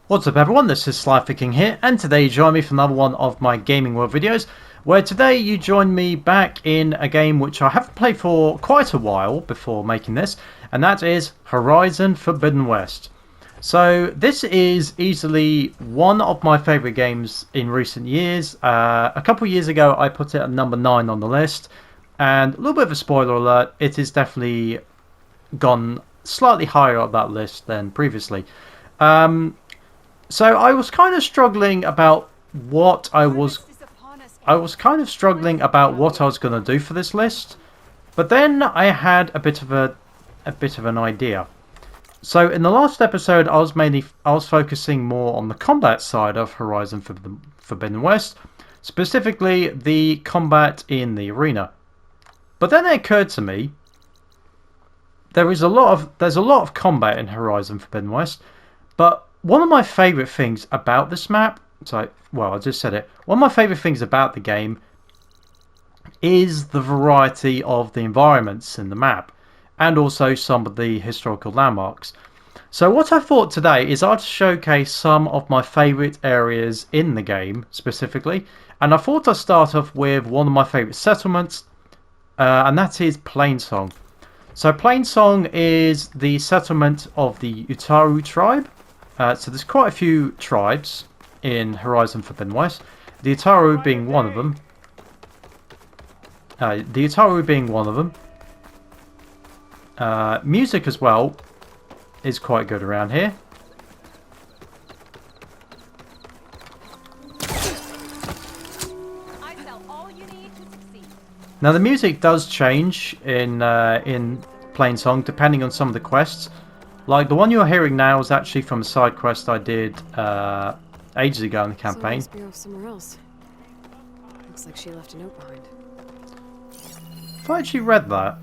What's up everyone, this is SliferKing here, and today you join me for another one of my Gaming World videos, where today you join me back in a game which I haven't played for quite a while before making this, and that is Horizon Forbidden West. So this is easily one of my favourite games in recent years. A couple of years ago I put it at number 9 on the list, and a little bit of a spoiler alert, it has definitely gone slightly higher up that list than previously. So I was kind of struggling about what I was kind of struggling about what I was going to do for this list, but then I had a bit of an idea. So in the last episode, I was focusing more on the combat side of Horizon Forbidden West, specifically the combat in the arena. But then it occurred to me there's a lot of combat in Horizon Forbidden West, but one of my favourite things about this map, I just said it. One of my favourite things about the game is the variety of the environments in the map, and also some of the historical landmarks. So what I thought today is I'd showcase some of my favourite areas in the game specifically, and I thought I'd start off with one of my favourite settlements, and that is Plainsong. So Plainsong is the settlement of the Utaru tribe. So there's quite a few tribes in Horizon Forbidden West, the Utaru being one of them. Music as well is quite good around here. Now the music does change in Plainsong depending on some of the quests. Like the one you're hearing now is actually from a side quest I did ages ago in the campaign. So must be off somewhere else. Looks like she left a note behind. I actually read that.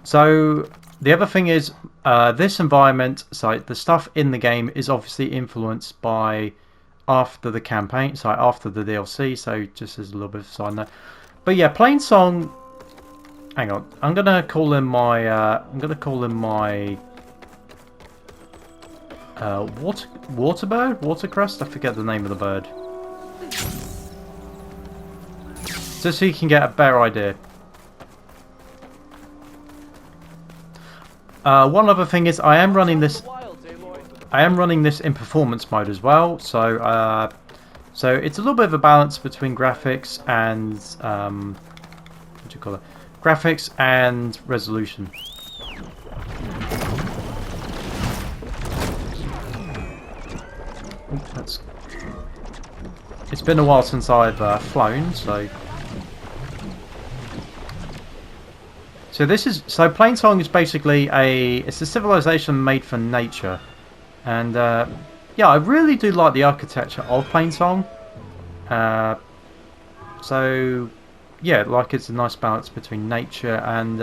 So the other thing is this environment, so the stuff in the game is obviously influenced by after the campaign, so after the DLC. So just as a little bit of a side note. But yeah, Plainsong. Hang on, I'm gonna call him my. Waterbird, watercrest. I forget the name of the bird. Just so you can get a better idea. One other thing is I am running this. In performance mode as well, so. So it's a little bit of a balance between graphics and what do you call it? Graphics and resolution. It's been a while since I've flown, so. So Plainsong is basically it's a civilization made for nature, and. Yeah, I really do like the architecture of Plainsong. So, yeah, like it's a nice balance between nature and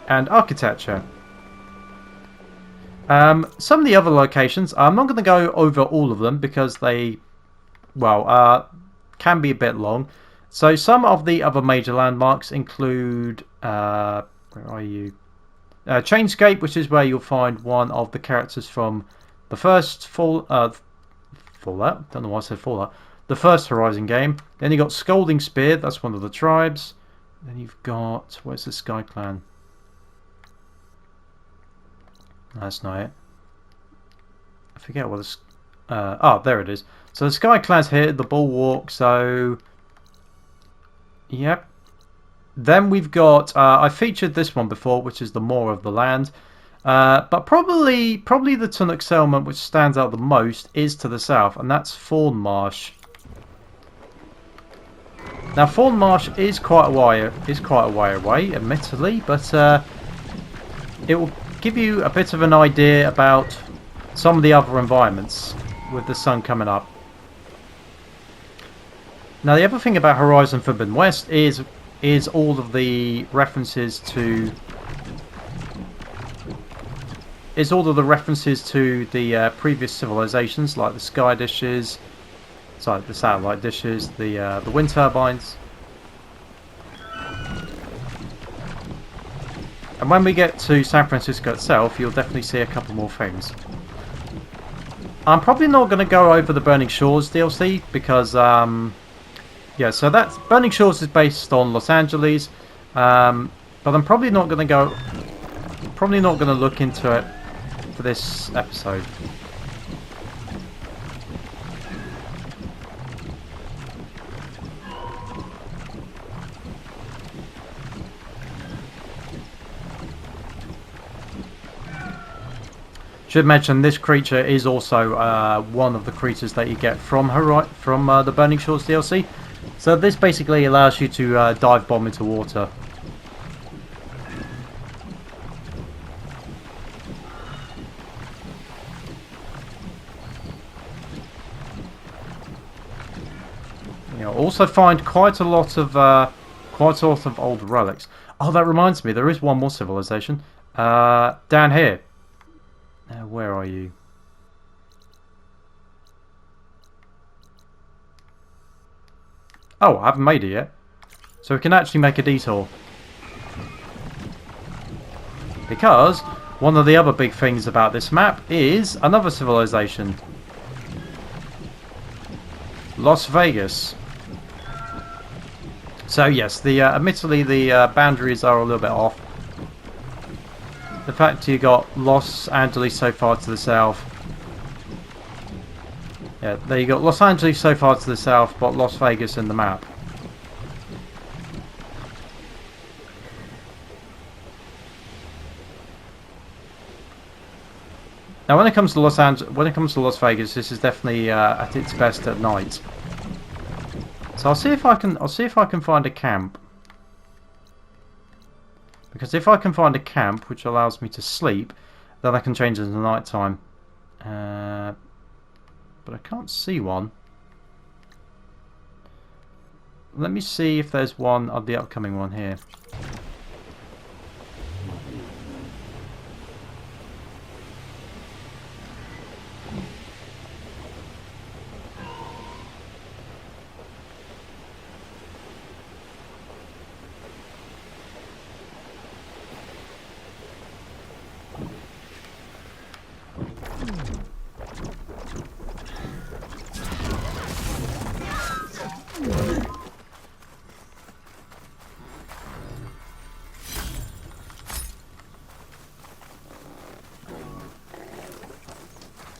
architecture. Some of the other locations, I'm not going to go over all of them because they, can be a bit long. So some of the other major landmarks include, where are you? Chainscape, which is where you'll find one of the characters from the first Fallout. Don't know why I said Fallout. The first Horizon game. Then you got Scolding Spear. That's one of the tribes. Then you've got, where's the Sky Clan? That's not it. I forget what this. There it is. So the Sky Clan's here. The Bulwark. So, yep. Then we've got. I featured this one before, which is the Maw of the Land. But probably the Tunnock settlement which stands out the most is to the south, and that's Fawn Marsh. Now Fawn Marsh is quite a way away, admittedly, but it will give you a bit of an idea about some of the other environments with the sun coming up. Now the other thing about Horizon Forbidden West is all of the references to. Is all of the references to the previous civilizations, like the sky dishes, the satellite dishes, the wind turbines. And when we get to San Francisco itself, you'll definitely see a couple more things. I'm probably not going to go over the Burning Shores DLC because, yeah, so that's Burning Shores is based on Los Angeles, but I'm probably not going to look into it for this episode. Should mention this creature is also one of the creatures that you get from the Burning Shores DLC. So this basically allows you to dive bomb into water. You also find quite a lot of old relics. Oh, that reminds me, there is one more civilization down here. Where are you? Oh, I haven't made it yet. So we can actually make a detour. Because one of the other big things about this map is another civilization. Las Vegas. So yes, admittedly the boundaries are a little bit off. The fact you got Los Angeles so far to the south. Yeah, there you got Los Angeles so far to the south, but Las Vegas in the map. Now, when it comes to Las Vegas, this is definitely at its best at night. So I'll see if I can find a camp. Because if I can find a camp which allows me to sleep, then I can change it to night time. But I can't see one. Let me see if there's one of the upcoming one here.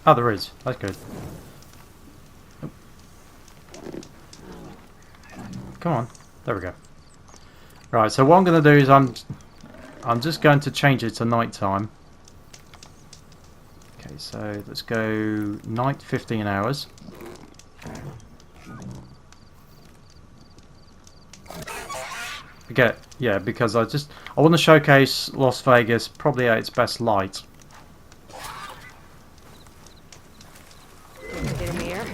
Oh, there is. That's good. Oh. Come on. There we go. Right, so what I'm going to do is I'm just going to change it to night time. Okay, so let's go night 15 hours. Okay, yeah, because I want to showcase Las Vegas probably at its best light. Get in the air.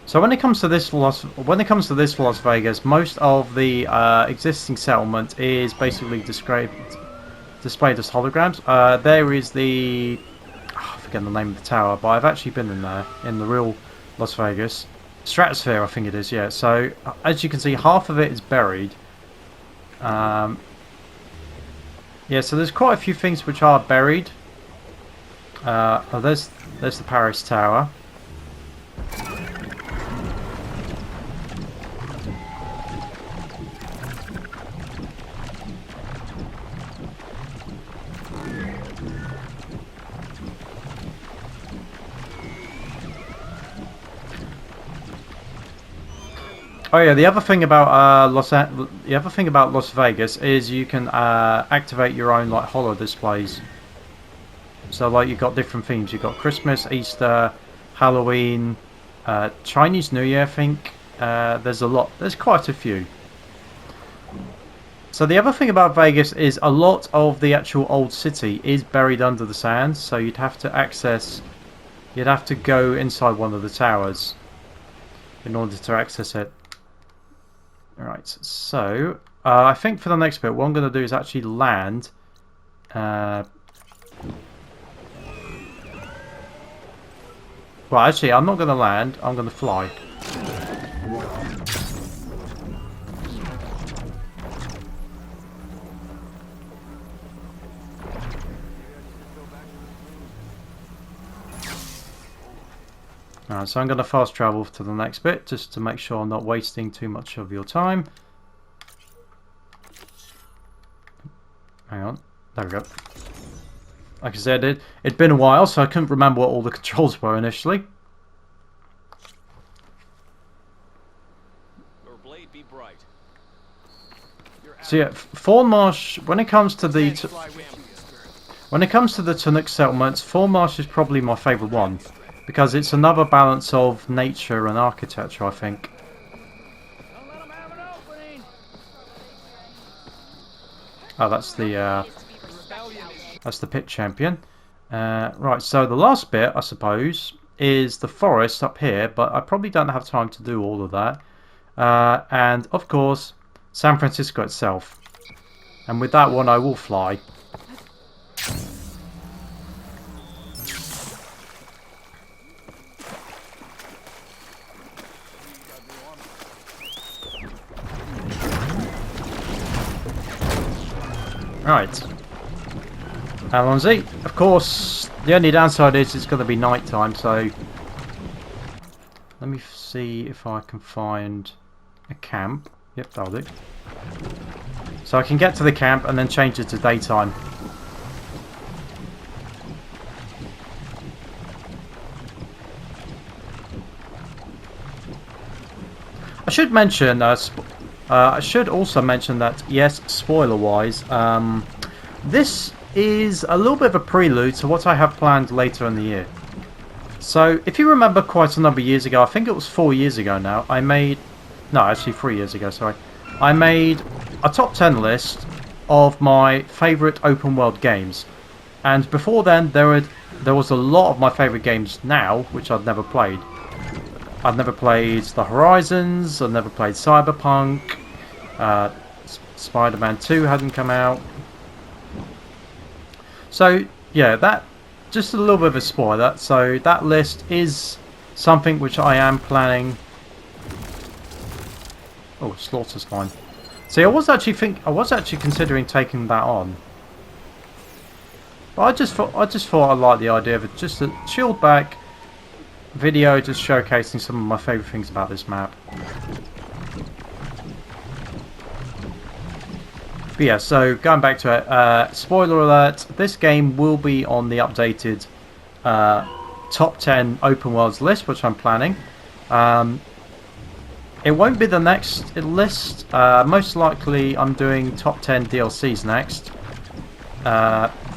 So when it comes to this Las Vegas, most of the existing settlement is basically displayed as holograms. There is I forget the name of the tower, but I've actually been in there in the real Las Vegas. Stratosphere, I think it is. Yeah. So as you can see, half of it is buried. Yeah. So there's quite a few things which are buried. Oh, there's the Paris Tower. Oh yeah, the other thing about Las Vegas is you can activate your own like holo displays. So like you've got different themes. You've got Christmas, Easter, Halloween, Chinese New Year. I think there's quite a few. So the other thing about Vegas is a lot of the actual old city is buried under the sands. So you'd have to access you'd have to go inside one of the towers in order to access it. Alright, so I think for the next bit, what I'm going to do is actually land. Well, actually, I'm not going to land. I'm going to fly. Alright, so I'm going to fast travel to the next bit just to make sure I'm not wasting too much of your time. Hang on. There we go. Like I said, it'd been a while, so I couldn't remember what all the controls were initially. Your blade be bright. So yeah, Thornmarsh, when it comes to the Tunic settlements, Thornmarsh is probably my favourite one. Because it's another balance of nature and architecture, I think. Oh, that's the pit champion. Right, so the last bit, I suppose, is the forest up here, but I probably don't have time to do all of that. And, of course, San Francisco itself. And with that one, I will fly. Right. Alonzi. Of course, the only downside is it's going to be night time, so let me see if I can find a camp. Yep, that'll do. So I can get to the camp and then change it to daytime. I should mention, I should also mention that, yes, spoiler-wise, this is a little bit of a prelude to what I have planned later in the year. So, if you remember quite a number of years ago, I think it was 4 years ago now, I made... No, actually 3 years ago, sorry. I made a top 10 list of my favourite open world games. And before then, there was a lot of my favourite games now, which I'd never played. I've never played The Horizons, I've never played Cyberpunk, Spider-Man 2 hadn't come out. So, yeah, that just a little bit of a spoiler. So that list is something which I am planning. Oh, Slaughter's fine. See, I was actually considering taking that on. But I just thought I liked the idea of it, just a chilled back video just showcasing some of my favourite things about this map. But yeah, so going back to it, spoiler alert, this game will be on the updated top 10 open worlds list, which I'm planning. It won't be the next list. Most likely I'm doing top 10 DLCs next.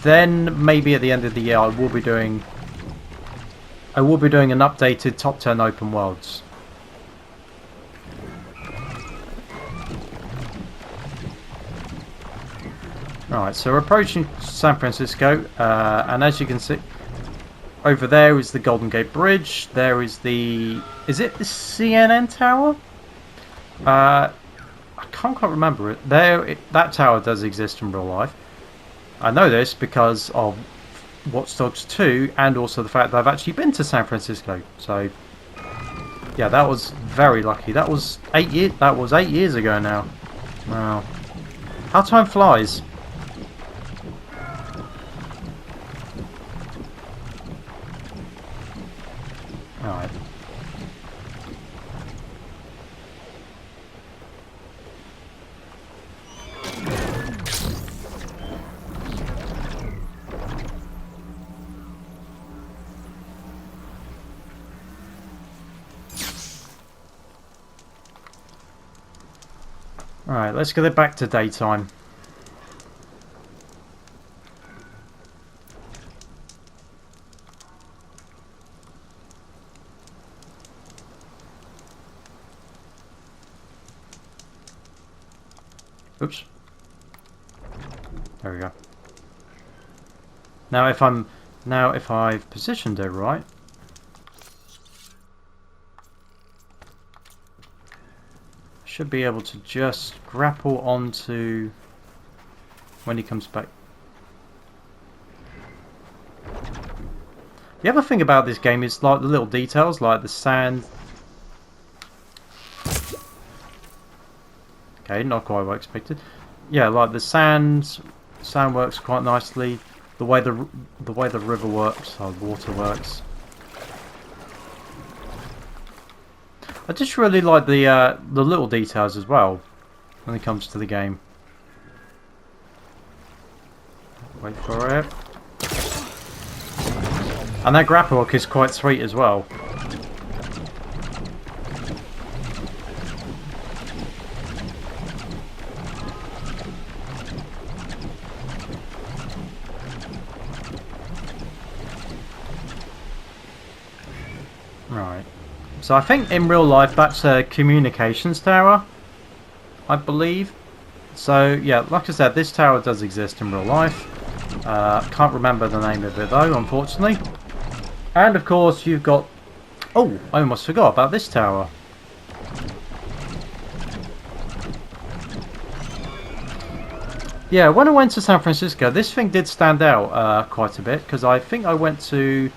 Then maybe at the end of the year I will be doing an updated top 10 open worlds. Alright, so we're approaching San Francisco, and as you can see, over there is the Golden Gate Bridge. There is the... Is it the CNN Tower? I can't quite remember it. That tower does exist in real life. I know this because of Watch Dogs 2 and also the fact that I've actually been to San Francisco. So, yeah, that was very lucky. That was 8 years. That was 8 years ago now. Wow, how time flies. All right. Alright, let's get it back to daytime. Oops. There we go. Now if I've positioned it right. should be able to just grapple onto when he comes back. The other thing about this game is like the little details, like the sand. Okay, not quite what I expected. Yeah, like the sand works quite nicely. The way the river works, or the water works. I just really like the little details as well when it comes to the game. Wait for it. And that grapple hook is quite sweet as well. Right. So I think in real life that's a communications tower, I believe. So yeah, like I said, this tower does exist in real life. Can't remember the name of it though, unfortunately. And of course you've got... Oh, I almost forgot about this tower. Yeah, when I went to San Francisco, this thing did stand out quite a bit, because I think I went to...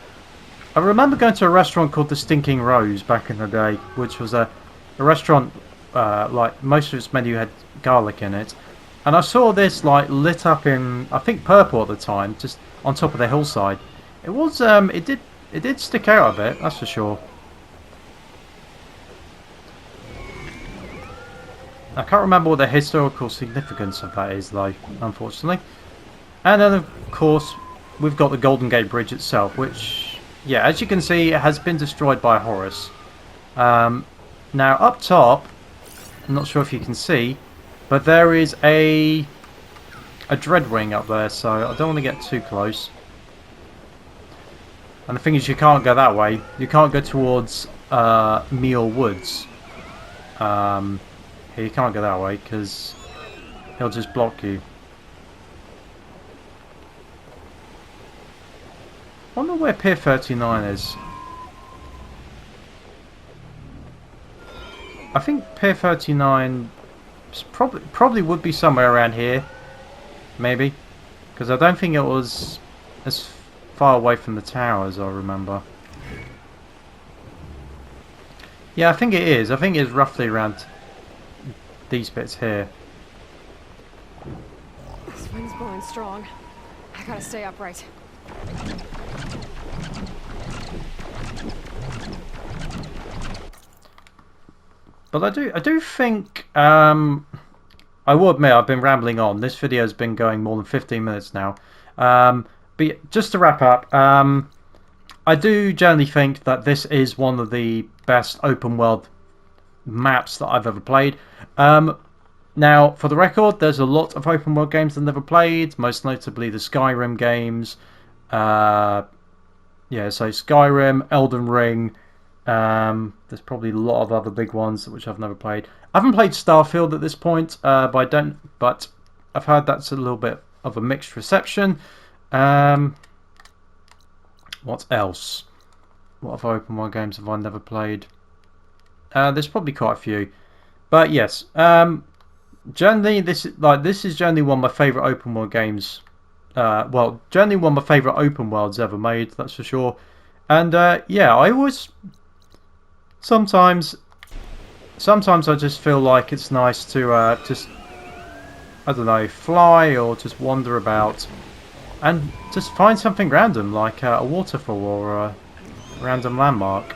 I remember going to a restaurant called the Stinking Rose back in the day, which was a restaurant, like most of its menu had garlic in it. And I saw this like lit up in, I think, purple at the time, just on top of the hillside. It was, it did stick out a bit, that's for sure. I can't remember what the historical significance of that is, though, unfortunately. And then, of course, we've got the Golden Gate Bridge itself, which, yeah, as you can see, it has been destroyed by Horus. Now, up top, I'm not sure if you can see, but there is a Dreadwing up there, so I don't want to get too close. And the thing is, you can't go that way. You can't go towards Meal Woods. You can't go that way because he'll just block you. I wonder where Pier 39 is. I think Pier 39 probably would be somewhere around here, maybe, because I don't think it was as far away from the tower as I remember. Yeah, I think it is. I think it's roughly around these bits here. This wind's blowing strong. I gotta stay upright. But I do think, I will admit I've been rambling on. This video's been going more than 15 minutes now. But just to wrap up, I do generally think that this is one of the best open world maps that I've ever played. Now, for the record, there's a lot of open world games I've never played, most notably the Skyrim games. Yeah, so Skyrim, Elden Ring. There's probably a lot of other big ones which I've never played. I haven't played Starfield at this point, but I've heard that's a little bit of a mixed reception. What else? What other open world games have I never played? There's probably quite a few, but yes. Generally, this is generally one of my favourite open world games. Well, generally one of my favourite open worlds ever made. That's for sure. And yeah, I always sometimes I just feel like it's nice to just, I don't know, fly or just wander about and just find something random like a waterfall or a random landmark.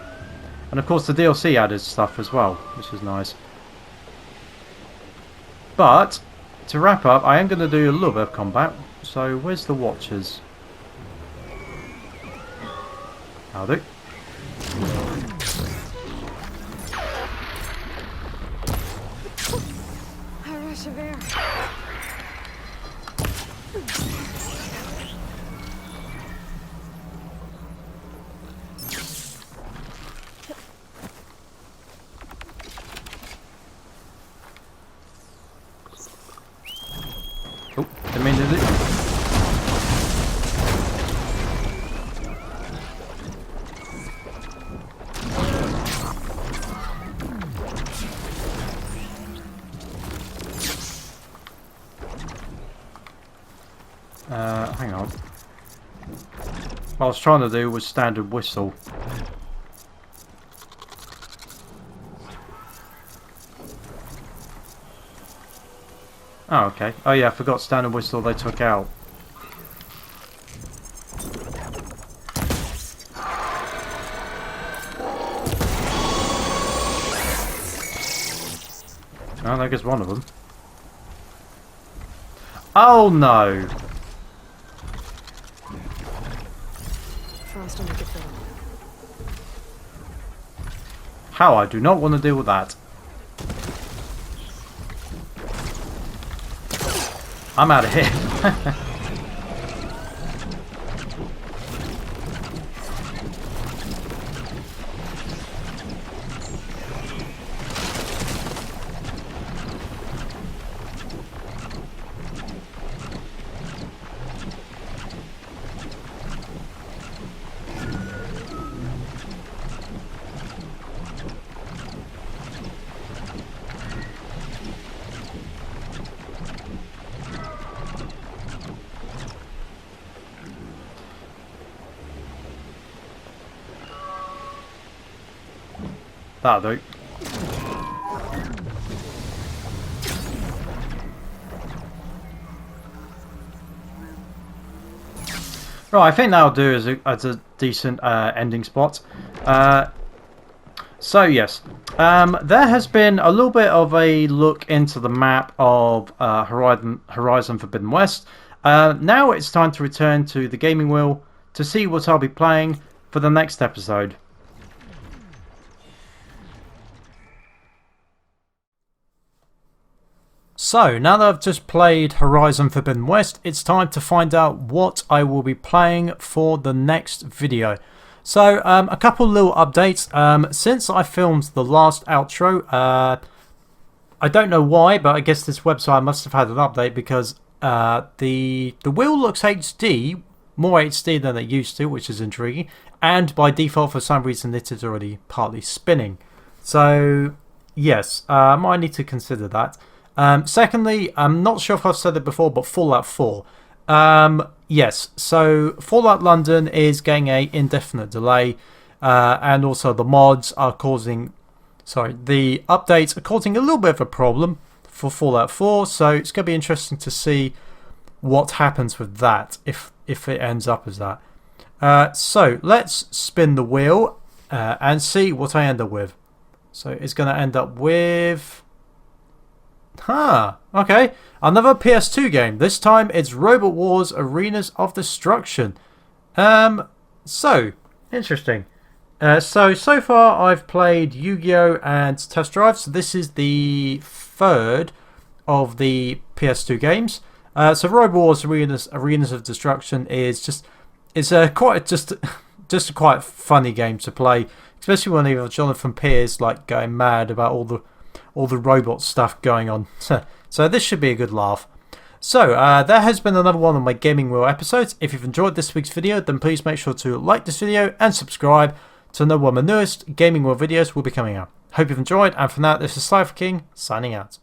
And of course the DLC added stuff as well, which is nice. But to wrap up, I am going to do a little bit of combat. So where's the Watchers? Howdy. A rush of air. Oh, didn't mean to do it. what I was trying to do was standard whistle. Oh, okay. Oh yeah, I forgot standard whistle they took out. Oh, there goes one of them. Oh no! Frost will make it for them. How? I do not want to deal with that. I'm out of here. That'll do. Right, I think that'll do as a decent ending spot. So yes, there has been a little bit of a look into the map of Horizon Forbidden West. Now it's time to return to the gaming wheel to see what I'll be playing for the next episode. So, now that I've just played Horizon Forbidden West, it's time to find out what I will be playing for the next video. So, a couple little updates. Since I filmed the last outro, I don't know why, but I guess this website must have had an update because the wheel looks HD, more HD than it used to, which is intriguing. And by default, for some reason, it is already partly spinning. So, yes, I might need to consider that. Secondly, I'm not sure if I've said it before, but Fallout 4. Yes, so Fallout London is getting an indefinite delay, and also the mods are causing, the updates are causing a little bit of a problem for Fallout 4, so it's going to be interesting to see what happens with that, if it ends up as that. So let's spin the wheel and see what I end up with. So it's going to end up with... okay. Another PS2 game. This time it's Robot Wars Arenas of Destruction. So, interesting. So far I've played Yu-Gi-Oh! And Test Drive. So this is the third of the PS2 games. So Robot Wars Arenas of Destruction is a quite a quite funny game to play, especially when you have Jonathan Pierce like going mad about all the robot stuff going on. So this should be a good laugh. So there has been another one of my Gaming Wheel episodes. If you've enjoyed this week's video, then please make sure to like this video and subscribe to know when my newest Gaming Wheel videos will be coming out. Hope you've enjoyed, and for now, this is SliferKing signing out.